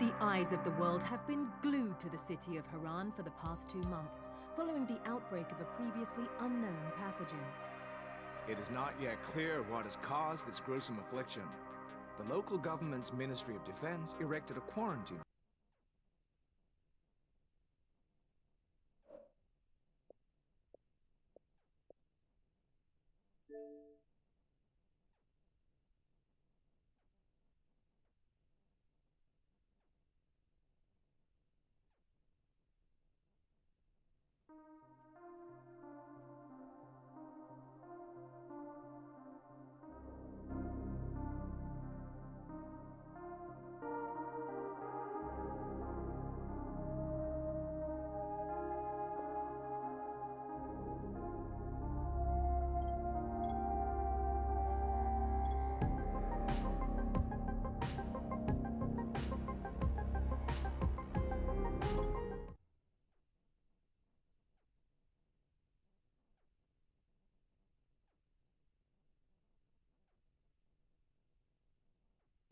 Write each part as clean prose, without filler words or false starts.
The eyes of the world have been glued to the city of Haran for the past 2 months, following the outbreak of a previously unknown pathogen. It is not yet clear what has caused this gruesome affliction. The local government's Ministry of Defense erected a quarantine.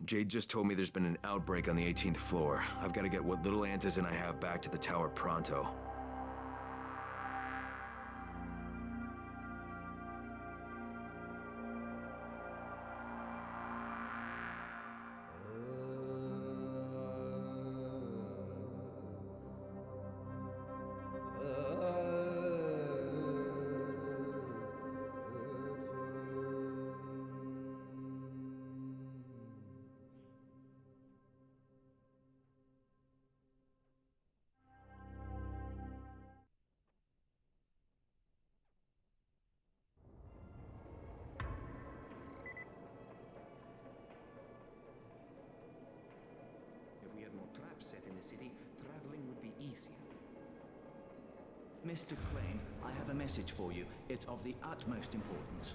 Jade just told me there's been an outbreak on the 18th floor. I've got to get what little antizin I have back to the tower pronto. If we had more traps set in the city, traveling would be easier. Mr. Crane, I have a message for you. It's of the utmost importance.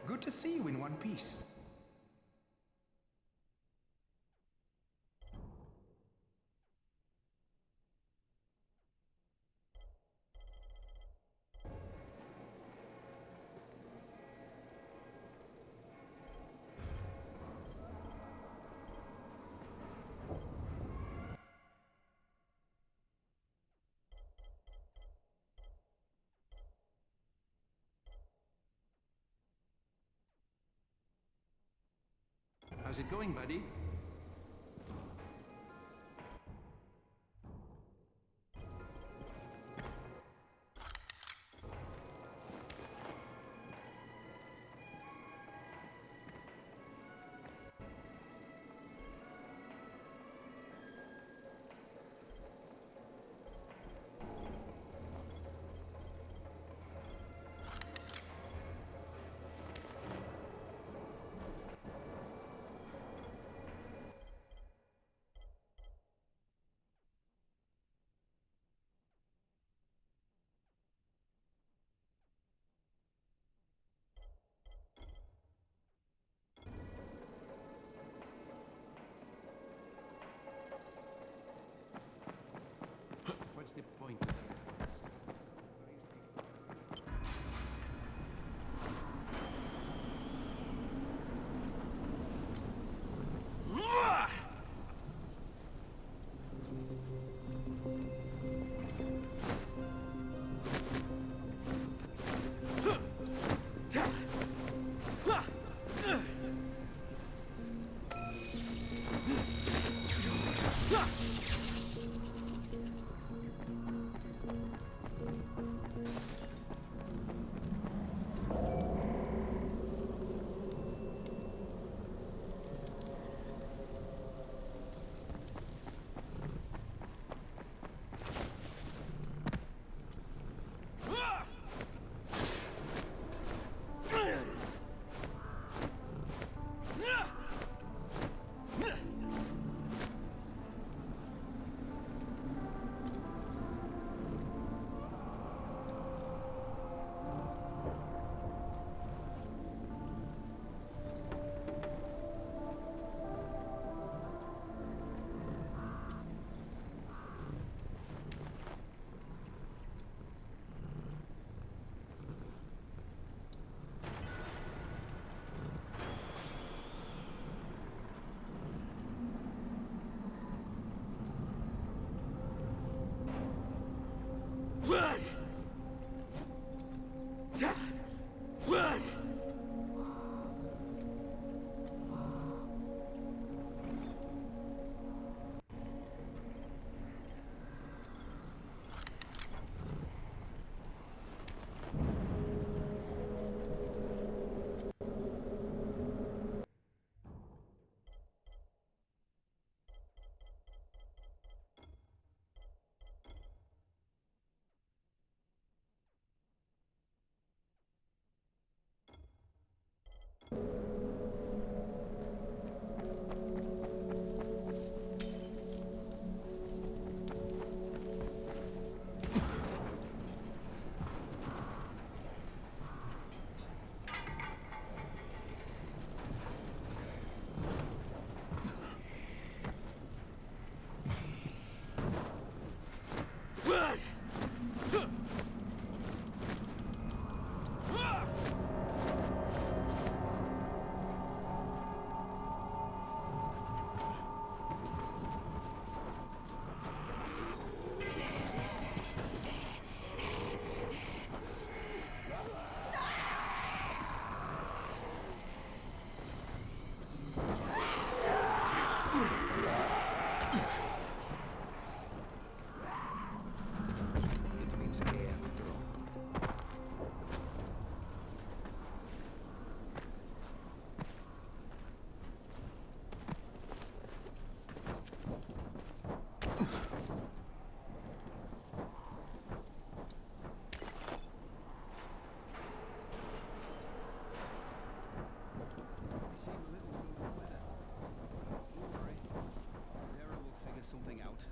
Good to see you in one piece. How's it going, buddy?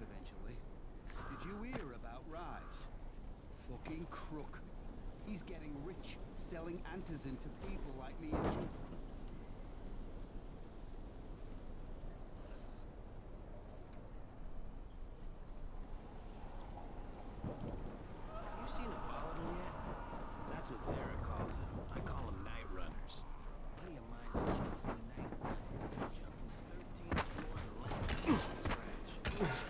eventually. Did you hear about Rise? Fucking crook. He's getting rich, selling antizin to people like me and you. You seen a volatile yet? That's what Zara calls them. I call them night runners. A buddy of mine's a night runner. Up from the 13th floor to land scratch.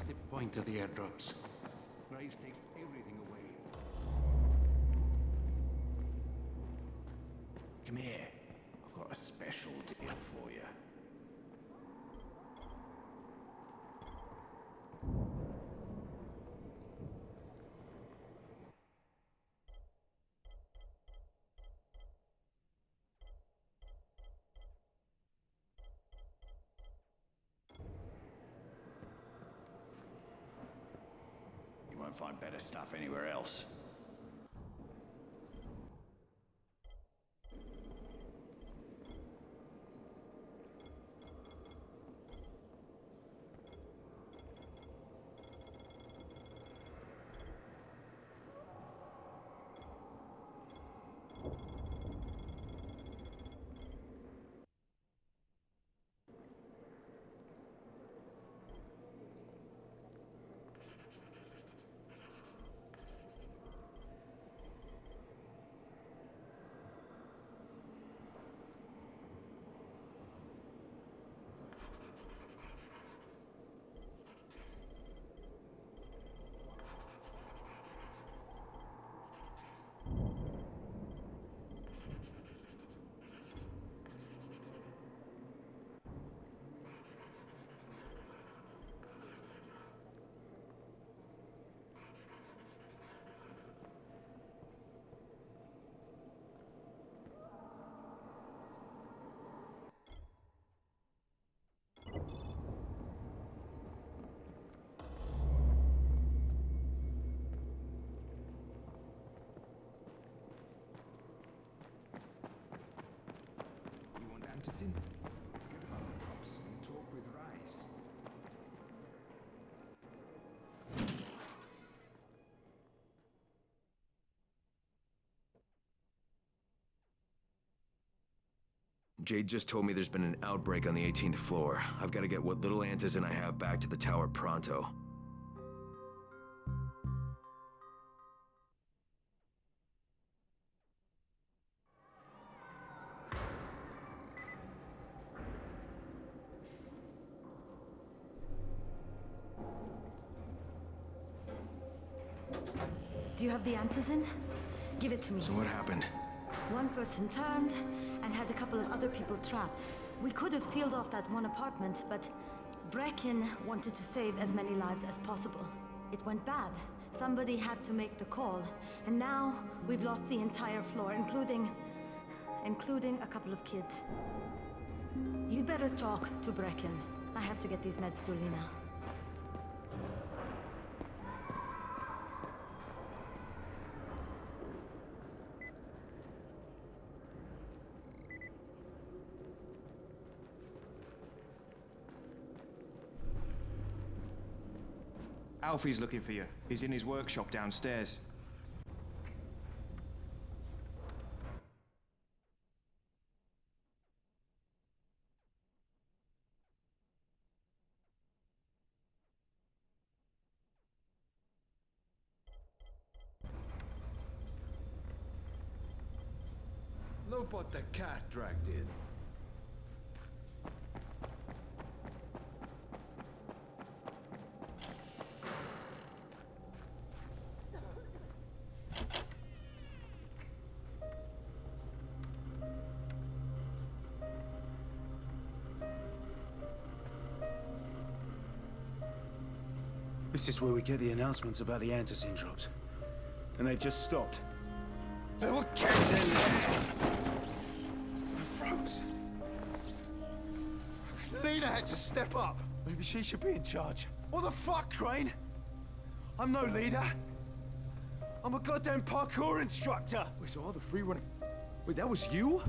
What's the point of the airdrops? Rise takes everything away. Come here. I've got a special deal for you. You won't find better stuff anywhere else. You want Antizin? Get him up, Pops, and talk with Rise. Jade just told me there's been an outbreak on the 18th floor. I've got to get what little antizin I have back to the tower pronto. Do you have the antizin? Give it to me. So what happened? One person turned and had a couple of other people trapped. We could have sealed off that one apartment, but Brecken wanted to save as many lives as possible. It went bad. Somebody had to make the call, and now we've lost the entire floor, including a couple of kids. You'd better talk to Brecken. I have to get these meds to Lena. Alfie's looking for you. He's in his workshop downstairs. Look what the cat dragged in. This is where we get the announcements about the antizin drops. And they've just stopped. There were cats in there! I froze. Lena had to step up. Maybe she should be in charge. What the fuck, Crane? I'm no leader. I'm a goddamn parkour instructor. Wait, so all the free running... Wait, that was you?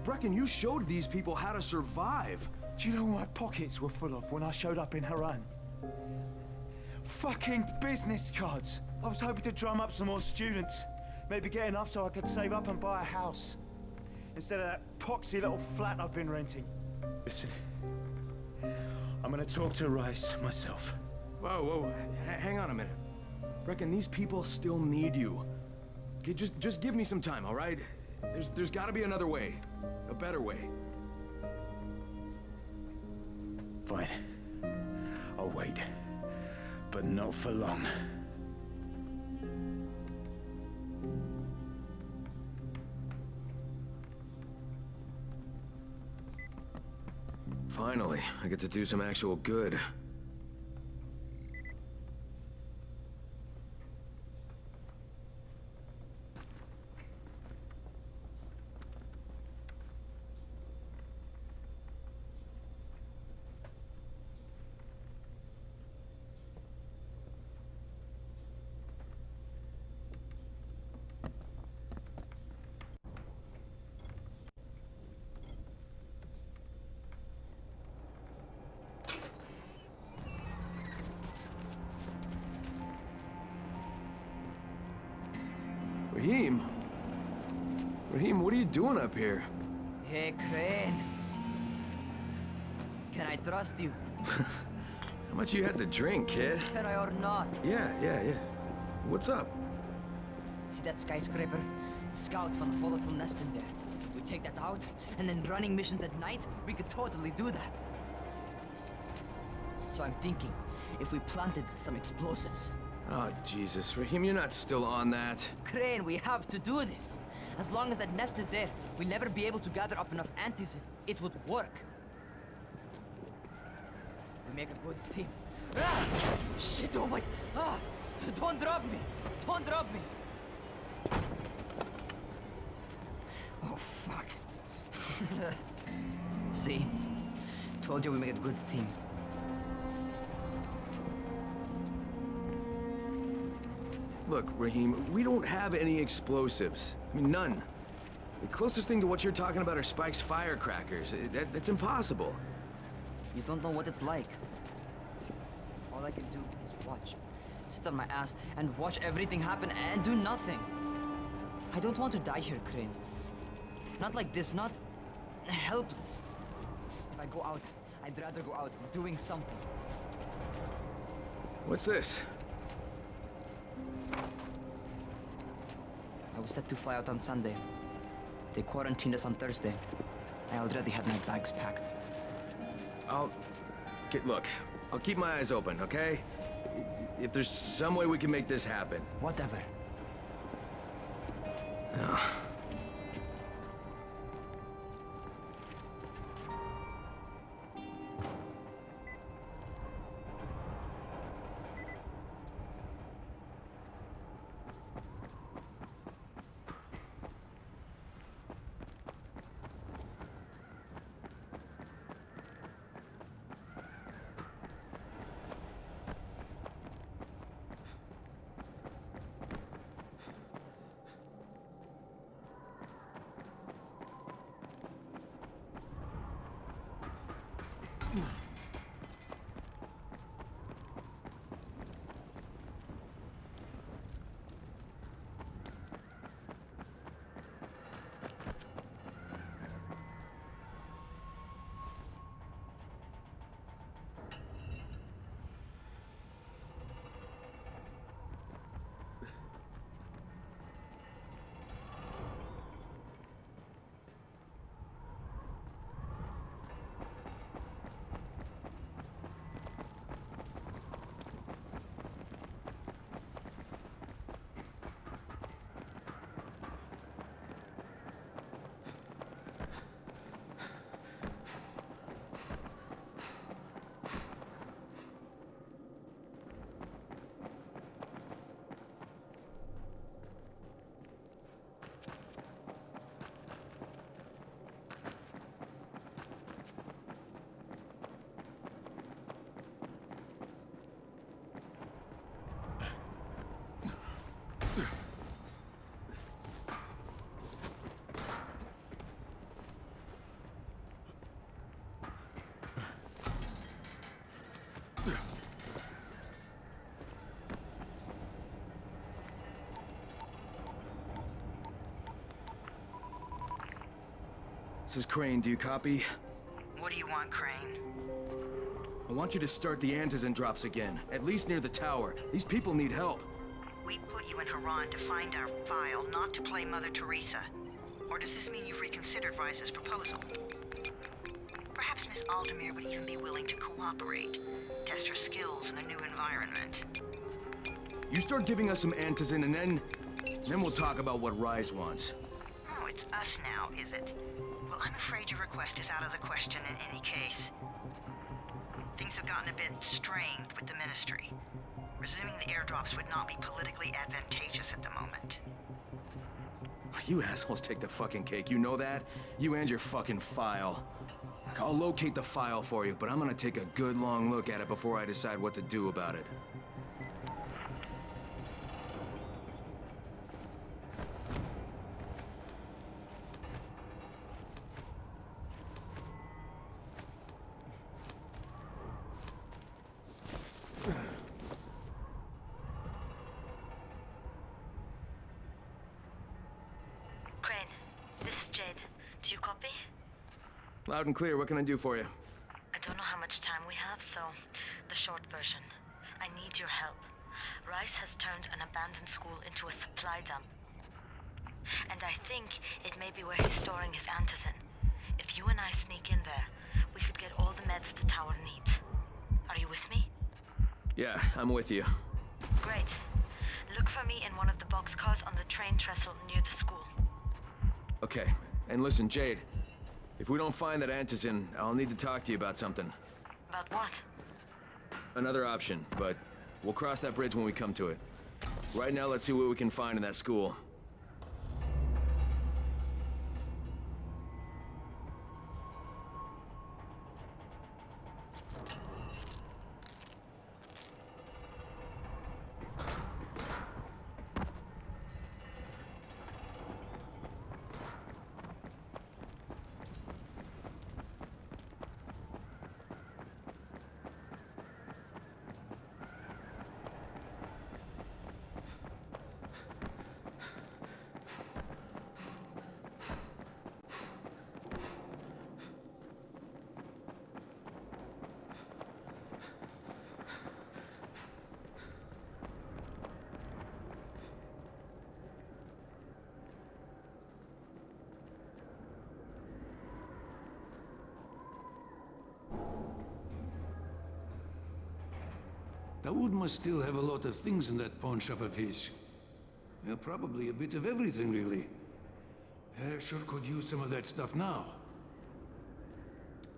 Brecken, you showed these people how to survive. Do you know what my pockets were full of when I showed up in Haran? Fucking business cards. I was hoping to drum up some more students. Maybe get enough so I could save up and buy a house. Instead of that poxy little flat I've been renting. Listen, I'm gonna talk to Rice myself. Whoa, hang on a minute. Brecken, these people still need you. Okay, just give me some time, all right? There's gotta be another way. A better way. Fine. I'll wait. but not for long. Finally, I get to do some actual good. Raheem? Raheem, what are you doing up here? Hey, Crane. Can I trust you? How much you had to drink, kid? Can I or not? Yeah. What's up? See that skyscraper? Scout van the volatile nest in there. We take that out, and then running missions at night, we could totally do that. So I'm thinking, if we planted some explosives. Oh, Jesus. Raheem, you're not still on that. Crane, we have to do this. As long as that nest is there, we'll never be able to gather up enough antis. It would work. We make a good team. Ah! Shit, oh my... Ah! Don't drop me! Don't drop me! Oh, fuck. See? Told you we make a good team. Look, Raheem, we don't have any explosives. I mean, none. The closest thing to what you're talking about are Spike's firecrackers. That's impossible. You don't know what it's like. All I can do is watch. Sit on my ass and watch everything happen and do nothing. I don't want to die here, Crane. Not like this, not helpless. If I go out, I'd rather go out doing something. What's this? I was set to fly out on Sunday. They quarantined us on Thursday. I already had my bags packed. Look, I'll keep my eyes open, okay? If there's some way we can make this happen. Whatever. This is Crane. Do you copy? What do you want, Crane? I want you to start the antizen drops again, at least near the tower. These people need help. We put you in Haran to find our file, not to play Mother Teresa. Or does this mean you've reconsidered Rice's proposal? Perhaps Miss Aldemir would even be willing to cooperate, test her skills in a new environment. You start giving us some antizin and then we'll talk about what Rise wants. Oh, it's us now, is it? Well, I'm afraid your request is out of the question in any case. Things have gotten a bit strained with the Ministry. Resuming the airdrops would not be politically advantageous at the moment. You assholes take the fucking cake, you know that? You and your fucking file. Look, I'll locate the file for you, but I'm gonna take a good long look at it before I decide what to do about it. Loud and clear, what can I do for you? I don't know how much time we have, so the short version. I need your help. Rise has turned an abandoned school into a supply dump. And I think it may be where he's storing his antizin. If you and I sneak in there, we could get all the meds the tower needs. Are you with me? Yeah, I'm with you. Great. Look for me in one of the boxcars on the train trestle near the school. Okay, and listen, Jade. If we don't find that antizin, I'll need to talk to you about something. About what? Another option, but we'll cross that bridge when we come to it. Right now, let's see what we can find in that school. Daoud must still have a lot of things in that pawn shop of his. Well, probably a bit of everything, really. Sure could use some of that stuff now.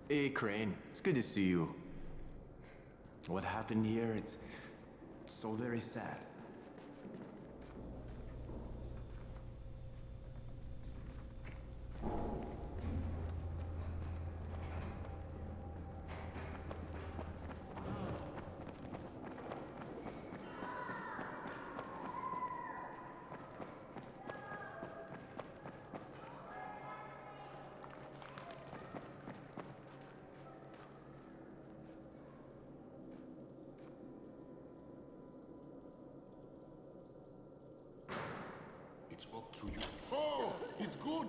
Hey, Crane. It's good to see you. What happened here, it's so very sad. It's up to you. Oh, he's good.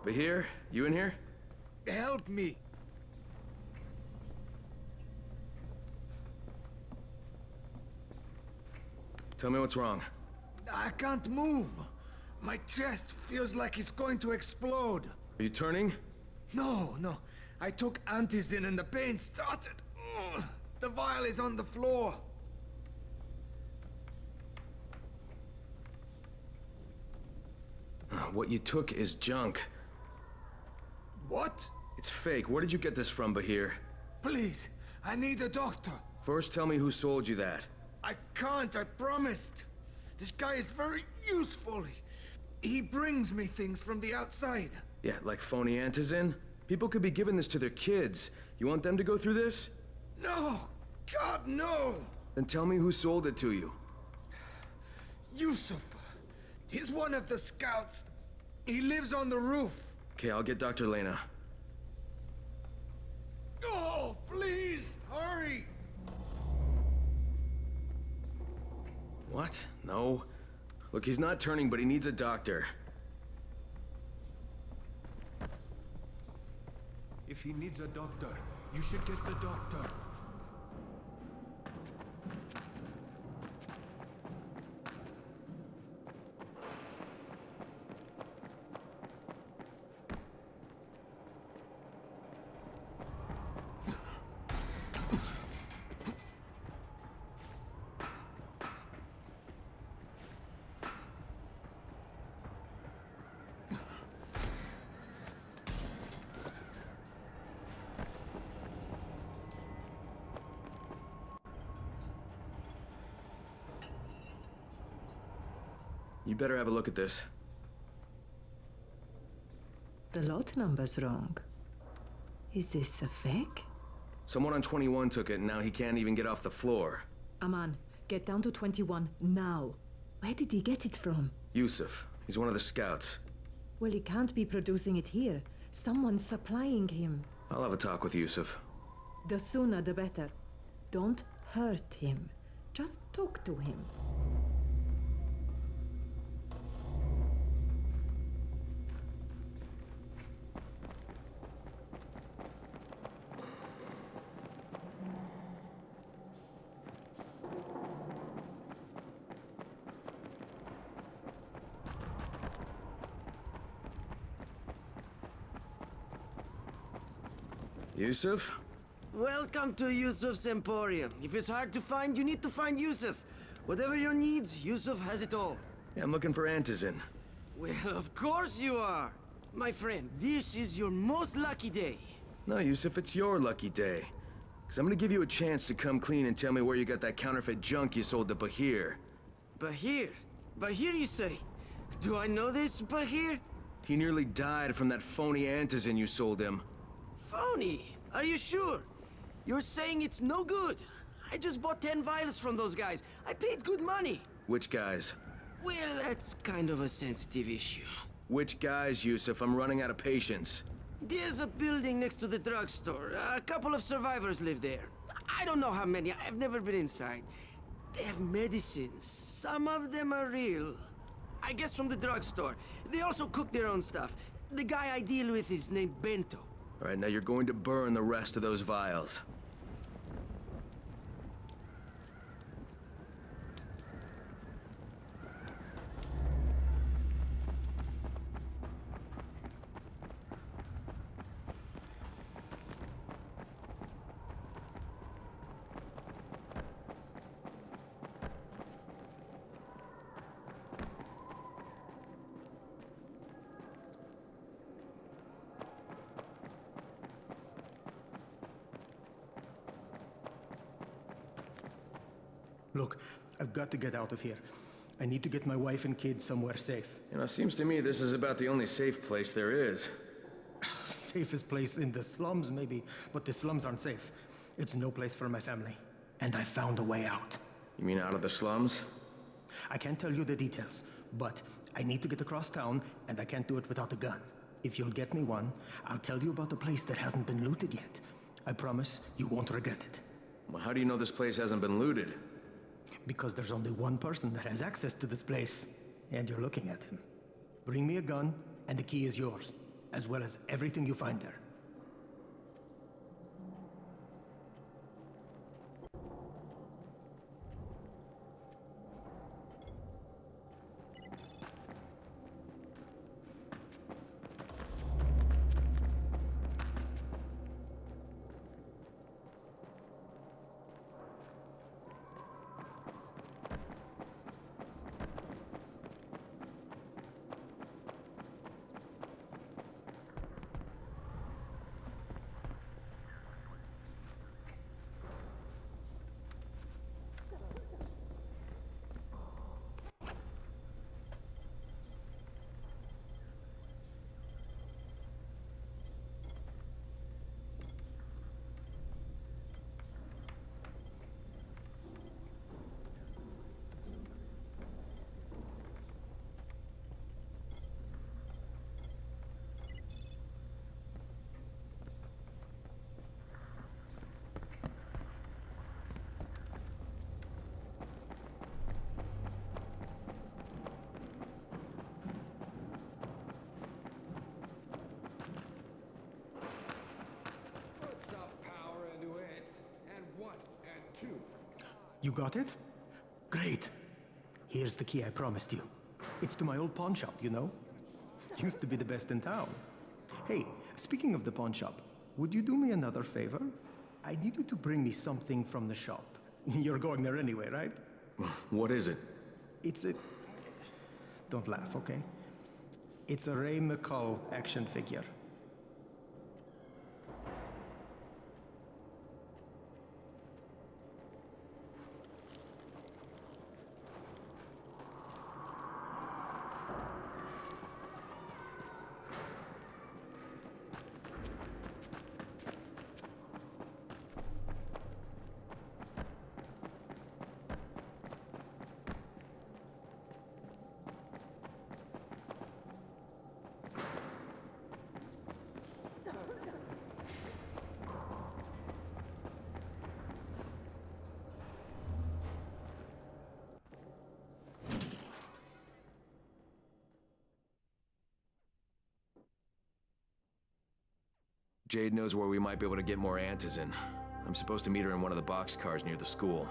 Bahir, you in here? Help me! Tell me what's wrong. I can't move. My chest feels like it's going to explode. Are you turning? No. I took antizin and the pain started. Ugh. The vial is on the floor. What you took is junk. What? It's fake. Where did you get this from, Bahir? Please, I need a doctor. First, tell me who sold you that. I can't, I promised. This guy is very useful. He brings me things from the outside. Yeah, like phony antizin? People could be giving this to their kids. You want them to go through this? No! God, no! Then tell me who sold it to you. Yusuf. He's one of the scouts. He lives on the roof. Okay, I'll get Dr. Lena. Oh, please, hurry! What? No. Look, he's not turning, but he needs a doctor. If he needs a doctor, you should get the doctor. You better have a look at this. The lot number's wrong. Is this a fake? Someone on 21 took it, and now he can't even get off the floor. Aman, get down to 21 now. Where did he get it from? Yusuf. He's one of the scouts. Well, he can't be producing it here. Someone's supplying him. I'll have a talk with Yusuf. The sooner the better. Don't hurt him. Just talk to him. Yusuf? Welcome to Yusuf's Emporium. If it's hard to find, you need to find Yusuf. Whatever your needs, Yusuf has it all. Yeah, I'm looking for Antizin. Well, of course you are. My friend, this is your most lucky day. No, Yusuf, it's your lucky day. Because I'm gonna give you a chance to come clean and tell me where you got that counterfeit junk you sold to Bahir. Bahir? Bahir, you say? Do I know this, Bahir? He nearly died from that phony Antizin you sold him. Phony? Are you sure? You're saying it's no good. I just bought 10 vials from those guys. I paid good money. Which guys? Well, that's kind of a sensitive issue. Which guys, Yusuf? I'm running out of patience. There's a building next to the drugstore. A couple of survivors live there. I don't know how many. I've never been inside. They have medicines. Some of them are real. I guess from the drugstore. They also cook their own stuff. The guy I deal with is named Bento. All right, now you're going to burn the rest of those vials. Look, I've got to get out of here. I need to get my wife and kids somewhere safe. You know, it seems to me this is about the only safe place there is. Safest place in the slums, maybe, but the slums aren't safe. It's no place for my family. And I found a way out. You mean out of the slums? I can't tell you the details, but I need to get across town, and I can't do it without a gun. If you'll get me one, I'll tell you about a place that hasn't been looted yet. I promise you won't regret it. Well, how do you know this place hasn't been looted? Because there's only one person that has access to this place, and you're looking at him. Bring me a gun, and the key is yours, as well as everything you find there. You got it? Great. Here's the key I promised you. It's to my old pawn shop, you know? Used to be the best in town. Hey, speaking of the pawn shop, would you do me another favor? I need you to bring me something from the shop. You're going there anyway, right? What is it? It's a... Don't laugh, okay? It's a Ray McCall action figure. Jade knows where we might be able to get more Antizin. I'm supposed to meet her in one of the boxcars near the school.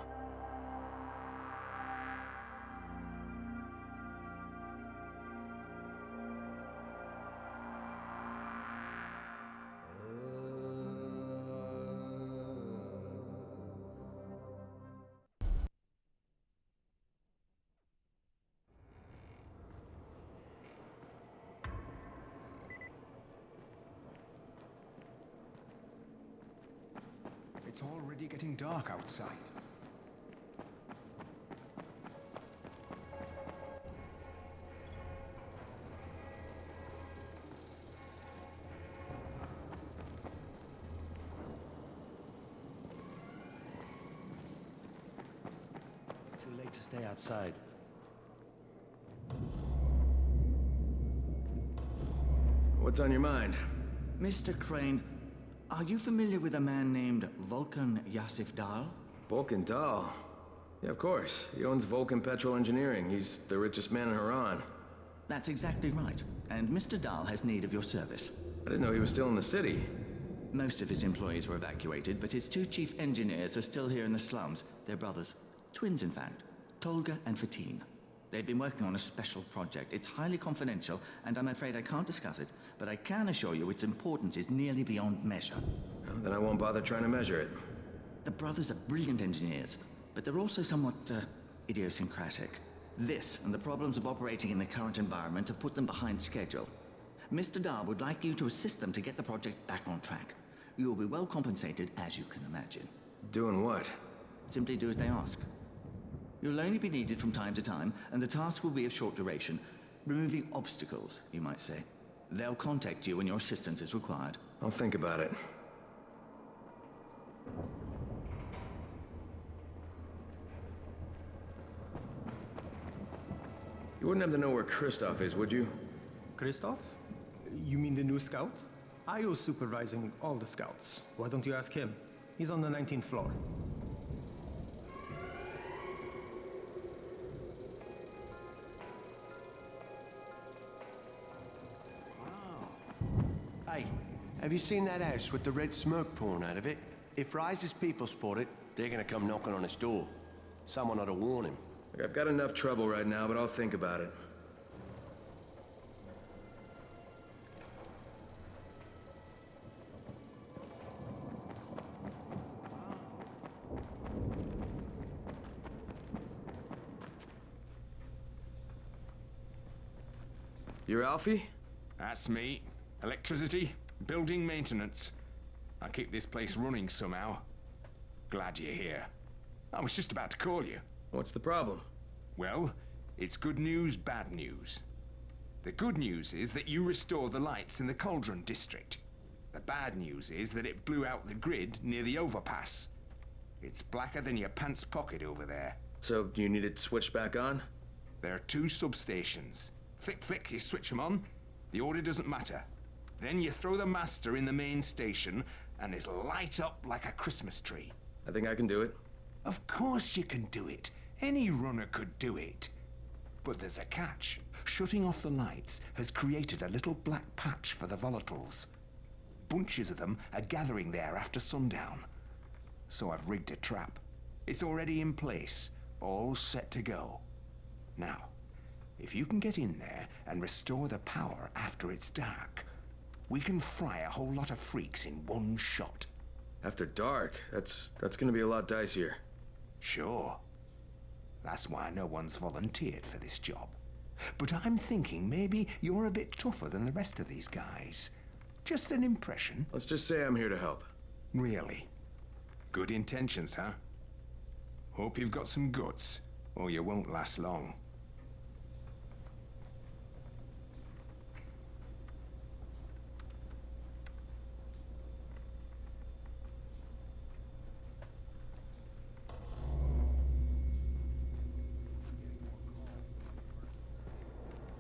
It's already getting dark outside. It's too late to stay outside. What's on your mind? Mr. Crane, are you familiar with a man named Vulcan Yasif Dahl? Vulcan Dahl? Yeah, of course. He owns Vulcan Petrol Engineering. He's the richest man in Haran. That's exactly right. And Mr. Dahl has need of your service. I didn't know he was still in the city. Most of his employees were evacuated, but his two chief engineers are still here in the slums. They're brothers. Twins, in fact. Tolga and Fatin. They've been working on a special project. It's highly confidential, and I'm afraid I can't discuss it, but I can assure you its importance is nearly beyond measure. Well, then I won't bother trying to measure it. The brothers are brilliant engineers, but they're also somewhat, idiosyncratic. This and the problems of operating in the current environment have put them behind schedule. Mr. Dahl would like you to assist them to get the project back on track. You will be well compensated, as you can imagine. Doing what? Simply do as they ask. You'll only be needed from time to time, and the task will be of short duration. Removing obstacles, you might say. They'll contact you when your assistance is required. I'll think about it. You wouldn't have to know where Kristoff is, would you? Kristoff? You mean the new scout? I was supervising all the scouts. Why don't you ask him? He's on the 19th floor. Hey, have you seen that house with the red smoke pouring out of it? If Rise's people spot it, they're gonna come knocking on his door. Someone ought to warn him. Look, I've got enough trouble right now, but I'll think about it. You're Alfie? That's me. Electricity, building maintenance. I keep this place running somehow. Glad you're here. I was just about to call you. What's the problem? Well, it's good news, bad news. The good news is that you restored the lights in the Cauldron district. The bad news is that it blew out the grid near the overpass. It's blacker than your pants pocket over there. So, you need it switched back on? There are two substations. Flick, flick, you switch them on. The order doesn't matter. Then you throw the master in the main station, and it'll light up like a Christmas tree. I think I can do it. Of course you can do it. Any runner could do it. But there's a catch. Shutting off the lights has created a little black patch for the volatiles. Bunches of them are gathering there after sundown. So I've rigged a trap. It's already in place, all set to go. Now, if you can get in there and restore the power after it's dark, we can fry a whole lot of freaks in one shot. After dark? That's gonna be a lot dicier. Sure. That's why no one's volunteered for this job. But I'm thinking maybe you're a bit tougher than the rest of these guys. Just an impression. Let's just say I'm here to help. Really? Good intentions, huh? Hope you've got some guts, or you won't last long.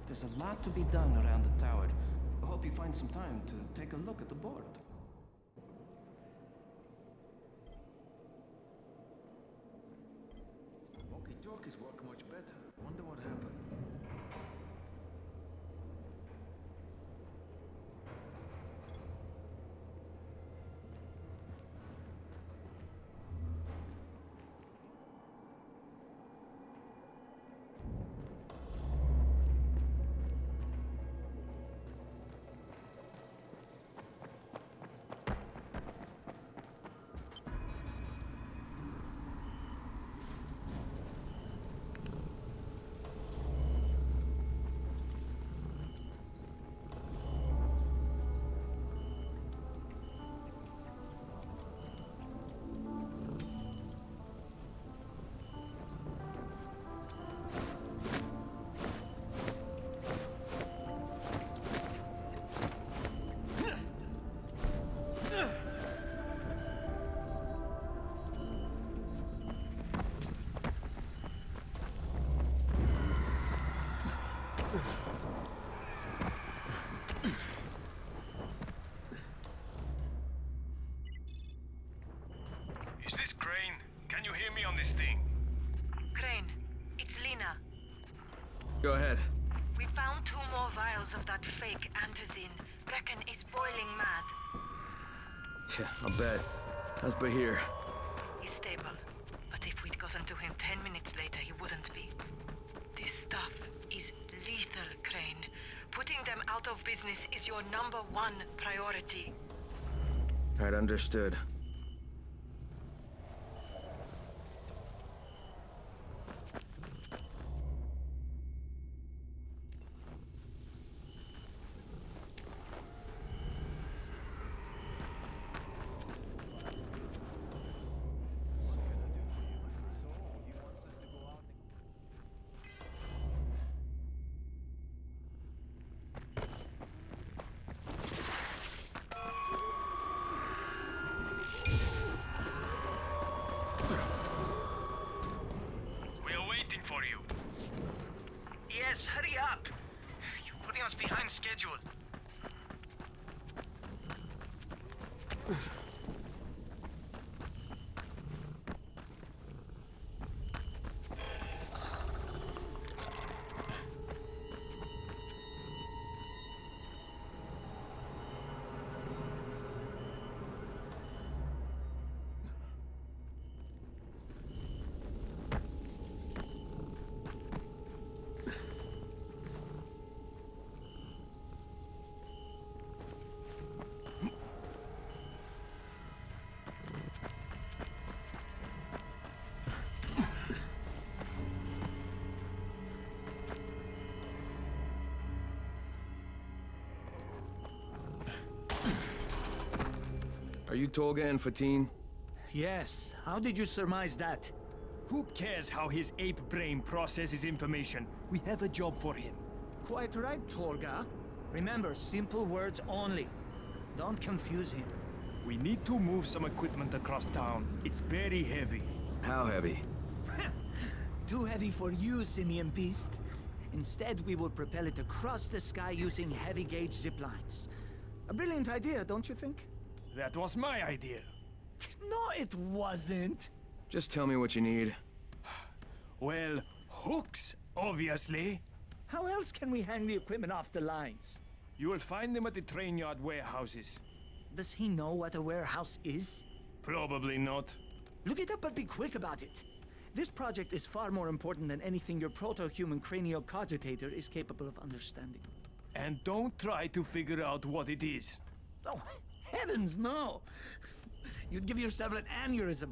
There's a lot to be done around the tower. I hope you find some time to take a look at the board. Walkie-talkies work much better. Wonder what happened. Go ahead. We found 2 more vials of that fake antizin. Brecken is boiling mad. Yeah, I'll bet. How's Bahir? He's stable. But if we'd gotten to him 10 minutes later, he wouldn't be. This stuff is lethal, Crane. Putting them out of business is your #1 priority. Alright, understood. Yes, hurry up! You're putting us behind schedule. Are you Tolga and Fatine? Yes. How did you surmise that? Who cares how his ape brain processes information? We have a job for him. Quite right, Tolga. Remember, simple words only. Don't confuse him. We need to move some equipment across town. It's very heavy. How heavy? Too heavy for you, Simian Beast. Instead, we will propel it across the sky using heavy-gauge zip lines. A brilliant idea, don't you think? That was my idea. No, it wasn't. Just tell me what you need. Well, hooks, obviously. How else can we hang the equipment off the lines? You will find them at the train yard warehouses. Does he know what a warehouse is? Probably not. Look it up, but be quick about it. This project is far more important than anything your proto-human craniocogitator is capable of understanding. And don't try to figure out what it is. Oh, heavens, no! You'd give yourself an aneurysm.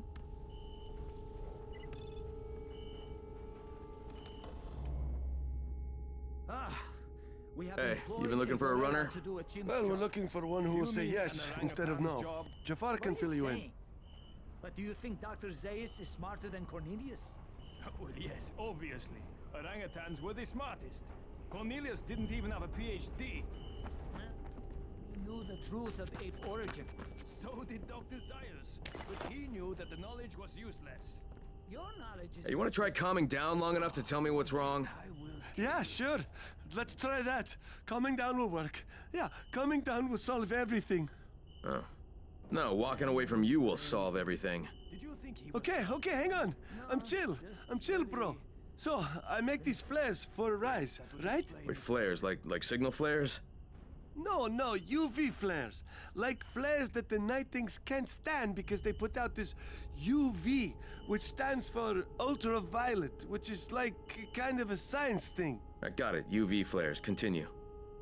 Hey, you been looking for a runner? Well, we're looking for one who will say yes instead of no. Jafar can fill you in. But do you think Dr. Zaius is smarter than Cornelius? Well, yes, obviously. Orangutans were the smartest. Cornelius didn't even have a PhD. He knew the truth of ape origin. So did Dr. Zaius. But he knew that the knowledge was useless. Your knowledge is... Hey, you want to try calming down long enough to tell me what's wrong? Yeah, sure. Let's try that. Calming down will work. Yeah, calming down will solve everything. Oh. No, walking away from you will solve everything. Okay, hang on. I'm chill, bro. So, I make these flares for Rise, right? Wait, flares? Like signal flares? No, UV flares. Like flares that the Night Things can't stand because they put out this UV, which stands for ultraviolet, which is like kind of a science thing. I got it. UV flares. Continue.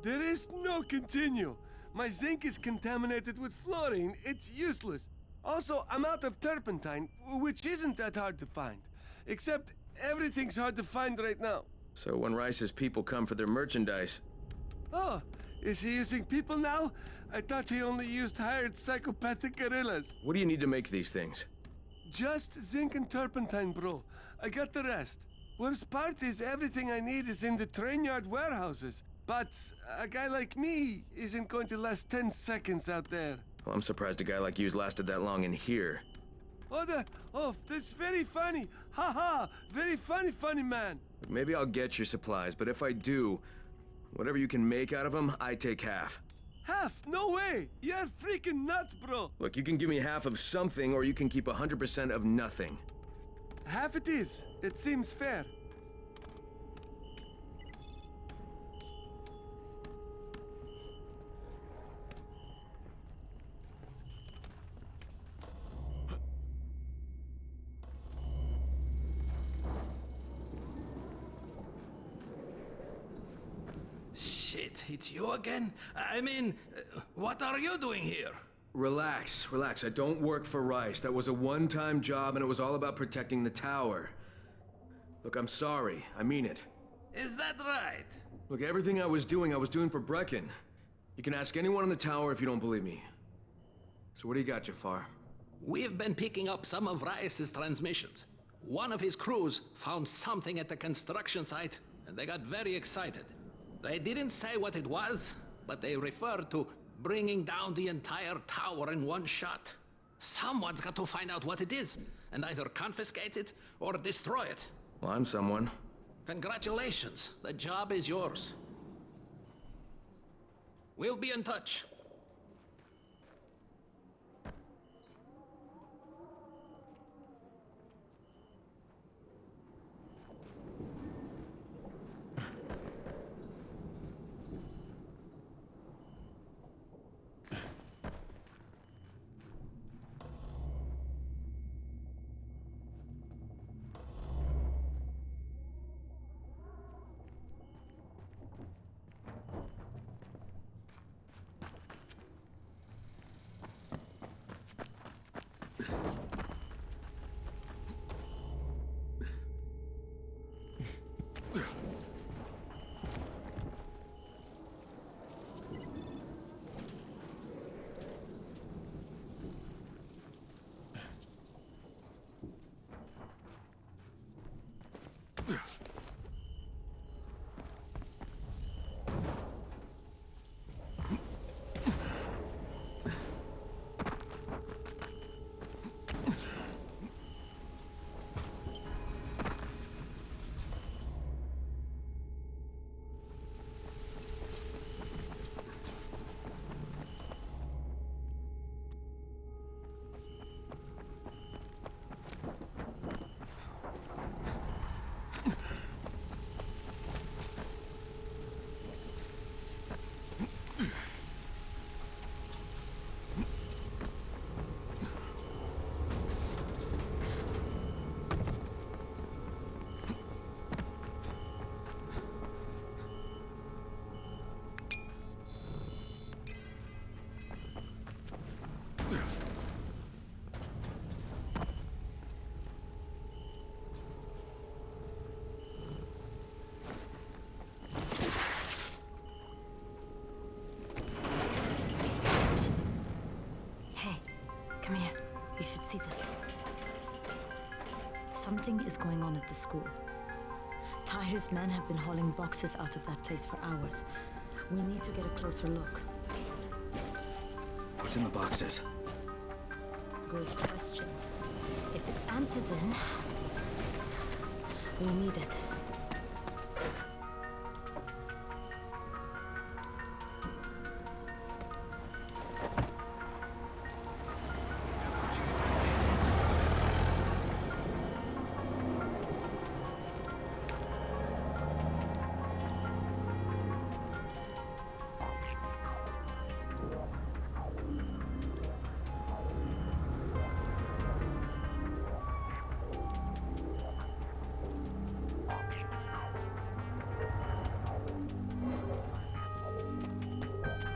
There is no continue. My zinc is contaminated with fluorine. It's useless. Also, I'm out of turpentine, which isn't that hard to find. Except everything's hard to find right now. So when Rice's people come for their merchandise... Oh, is he using people now? I thought he only used hired psychopathic gorillas. What do you need to make these things? Just zinc and turpentine, bro. I got the rest. Worst part is everything I need is in the train yard warehouses. But a guy like me isn't going to last 10 seconds out there. Well, I'm surprised a guy like you's lasted that long in here. Oh, that's very funny. Ha ha, very funny man. Maybe I'll get your supplies, but if I do, whatever you can make out of them, I take half. Half? No way! You're freaking nuts, bro! Look, you can give me half of something, or you can keep 100% of nothing. Half it is. It seems fair. It's you again? I mean, what are you doing here? Relax, relax. I don't work for Rice. That was a one-time job, and it was all about protecting the tower. Look, I'm sorry. I mean it. Is that right? Look, everything I was doing for Brecken. You can ask anyone in the tower if you don't believe me. So what do you got, Jafar? We've been picking up some of Rice's transmissions. One of his crews found something at the construction site, and they got very excited. They didn't say what it was, but they referred to bringing down the entire tower in one shot. Someone's got to find out what it is, and either confiscate it or destroy it. Well, I'm someone. Congratulations. The job is yours. We'll be in touch. Come here. You should see this. Something is going on at the school. Tahir's men have been hauling boxes out of that place for hours. We need to get a closer look. What's in the boxes? Good question. If it's antizin, we need it.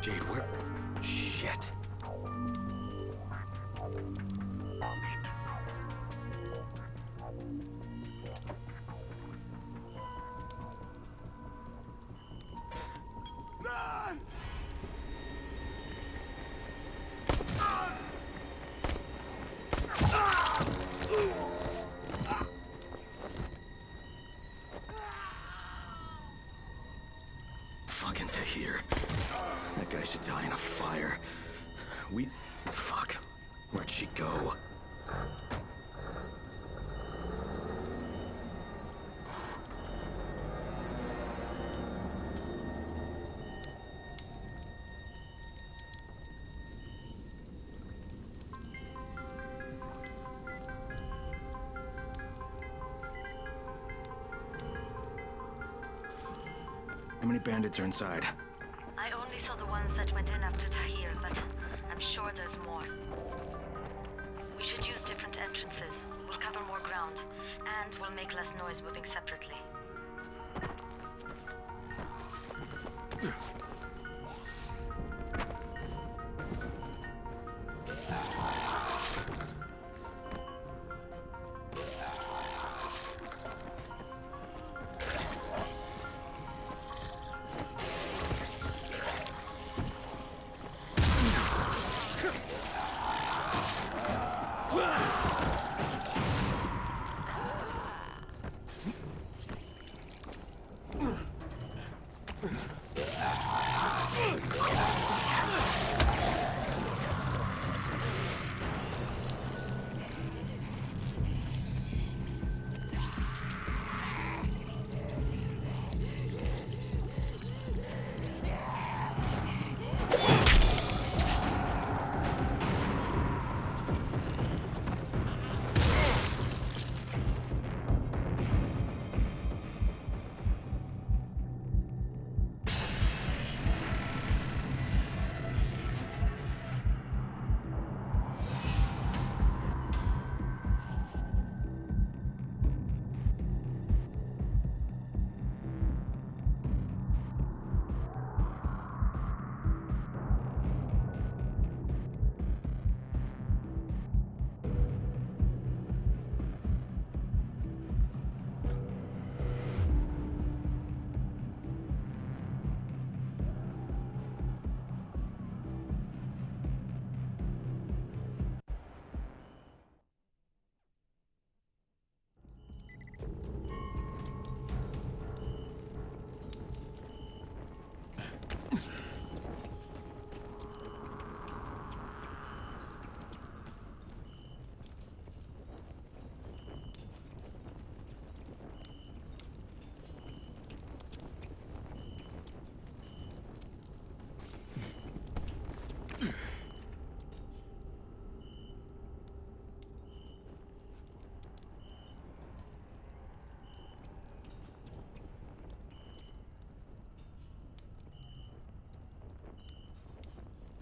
Jade, where? Shit. Run! Fucking Tahir. That guy should die in a fire. Fuck. Where'd she go? How many bandits are inside? I only saw the ones that went in after Tahir, but I'm sure there's more. We should use different entrances. We'll cover more ground, and we'll make less noise moving separately.